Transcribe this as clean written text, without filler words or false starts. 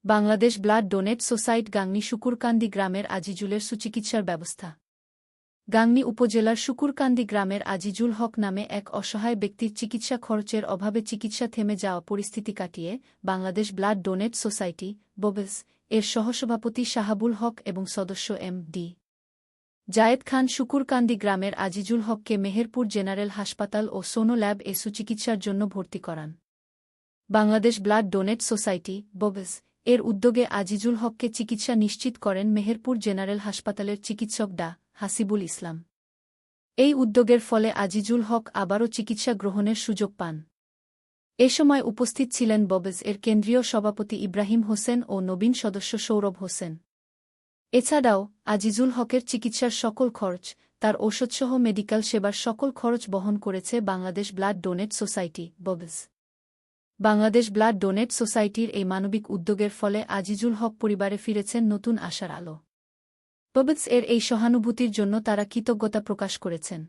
Bangladesh blood donate society Gangni Shukurkandi গ্রামের আজিজুলের সুচিকিৎসার ব্যবস্থা। গাংনী উপজেলার শুকুরকান্দি গ্রামের আজিজুল হক নামে এক অসহায় ব্যক্তির চিকিৎসা খরচের অভাবে চিকিৎসা থেমে যাওয়া পরিস্থিতি কাটিয়ে বাংলাদেশ ব্লাড ডোনেট সোসাইটি ববেস এর সহসভাপতি শাহাবুল হক এবং সদস্য এম.ডি. জায়েদ খান শুকুরকান্দি গ্রামের আজিজুল হককে মেহেরপুর জেনারেল হাসপাতাল ও সোনো ল্যাব এ সুচিকিৎসার জন্য ভর্তি করান। বাংলাদেশ ব্লাড ডোনেট সোসাইটি ববেস এর উদ্যোগে আজিজুল হককে চিকিৎসা নিশ্চিত করেন মেহেরপুর জেনারেল হাসপাতালের চিকিৎসক ডা. হাসিবুল ইসলাম। এই উদ্যোগের ফলে আজিজুল হক আবারও চিকিৎসা গ্রহণের সুযোগ পান। এ সময় উপস্থিত ছিলেন ববেস এর কেন্দ্রীয় সভাপতি ইব্রাহিম হোসেন ও নবীন সদস্য সৌরভ হোসেন। এছাড়াও আজিজুল হকের চিকিৎসার সকল খরচ, তার ঔষধসহ মেডিকেল সেবার সকল খরচ বহন করেছে বাংলাদেশ ব্লাড ডোনেট সোসাইটি ববেস। বাংলাদেশ ব্লাড ডোনেট সোসাইটির এই মানবিক উদ্যোগের ফলে আজিজুল হক পরিবারে ফিরেছেন নতুন আশার আলো। ববেস এর এই সহানুভূতির জন্য তারা কৃতজ্ঞতা প্রকাশ করেছেন।